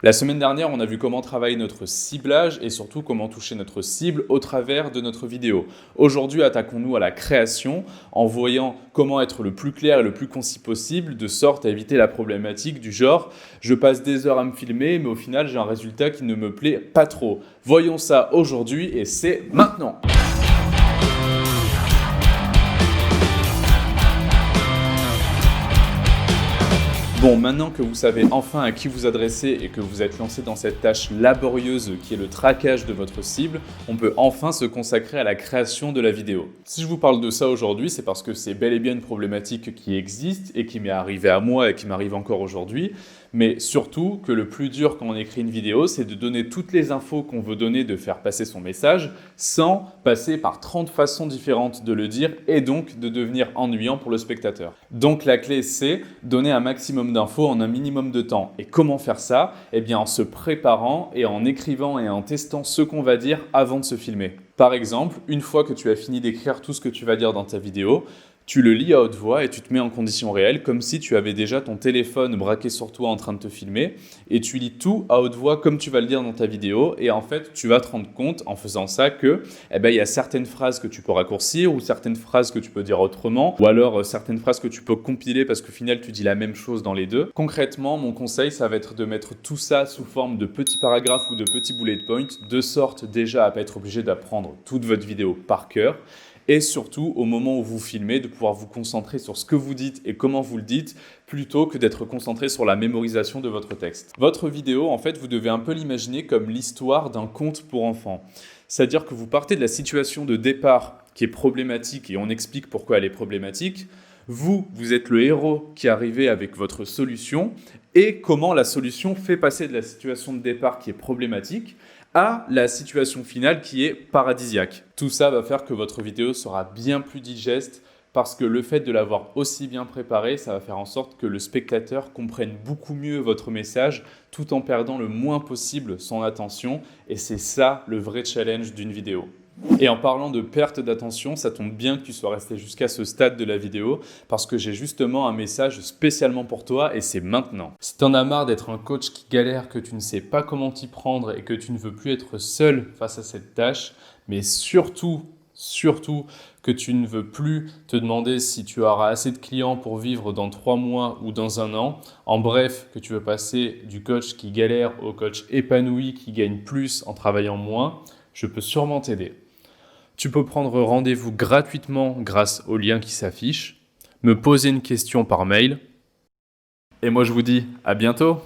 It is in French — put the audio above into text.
La semaine dernière, on a vu comment travailler notre ciblage et surtout comment toucher notre cible au travers de notre vidéo. Aujourd'hui, attaquons-nous à la création en voyant comment être le plus clair et le plus concis possible de sorte à éviter la problématique du genre « je passe des heures à me filmer mais au final j'ai un résultat qui ne me plaît pas trop ». Voyons ça aujourd'hui et c'est maintenant. Bon, maintenant que vous savez enfin à qui vous adresser et que vous êtes lancé dans cette tâche laborieuse qui est le traquage de votre cible, on peut enfin se consacrer à la création de la vidéo. Si je vous parle de ça aujourd'hui, c'est parce que c'est bel et bien une problématique qui existe et qui m'est arrivée à moi et qui m'arrive encore aujourd'hui, mais surtout que le plus dur quand on écrit une vidéo, c'est de donner toutes les infos qu'on veut donner, de faire passer son message, sans passer par 30 façons différentes de le dire et donc de devenir ennuyant pour le spectateur. Donc la clé, c'est donner un maximum d'infos en un minimum de temps. Et comment faire ça? Eh bien en se préparant et en écrivant et en testant ce qu'on va dire avant de se filmer. Par exemple, une fois que tu as fini d'écrire tout ce que tu vas dire dans ta vidéo, tu le lis à haute voix et tu te mets en conditions réelles comme si tu avais déjà ton téléphone braqué sur toi en train de te filmer et tu lis tout à haute voix comme tu vas le dire dans ta vidéo et en fait tu vas te rendre compte en faisant ça que il y a certaines phrases que tu peux raccourcir ou certaines phrases que tu peux dire autrement ou alors certaines phrases que tu peux compiler parce qu'au final tu dis la même chose dans les deux. Concrètement, mon conseil ça va être de mettre tout ça sous forme de petits paragraphes ou de petits bullet points de sorte déjà à ne pas être obligé d'apprendre toute votre vidéo par cœur. Et surtout, au moment où vous filmez, de pouvoir vous concentrer sur ce que vous dites et comment vous le dites, plutôt que d'être concentré sur la mémorisation de votre texte. Votre vidéo, en fait, vous devez un peu l'imaginer comme l'histoire d'un conte pour enfants. C'est-à-dire que vous partez de la situation de départ qui est problématique et on explique pourquoi elle est problématique. Vous êtes le héros qui arrivez avec votre solution et comment la solution fait passer de la situation de départ qui est problématique à la situation finale qui est paradisiaque. Tout ça va faire que votre vidéo sera bien plus digeste parce que le fait de l'avoir aussi bien préparé, ça va faire en sorte que le spectateur comprenne beaucoup mieux votre message tout en perdant le moins possible son attention et c'est ça le vrai challenge d'une vidéo. Et en parlant de perte d'attention, ça tombe bien que tu sois resté jusqu'à ce stade de la vidéo parce que j'ai justement un message spécialement pour toi et c'est maintenant. Si tu en as marre d'être un coach qui galère, que tu ne sais pas comment t'y prendre et que tu ne veux plus être seul face à cette tâche, mais surtout que tu ne veux plus te demander si tu auras assez de clients pour vivre dans 3 mois ou dans 1 an. En bref, que tu veux passer du coach qui galère au coach épanoui qui gagne plus en travaillant moins, je peux sûrement t'aider. Tu peux prendre rendez-vous gratuitement grâce au lien qui s'affiche, me poser une question par mail. Et moi je vous dis à bientôt.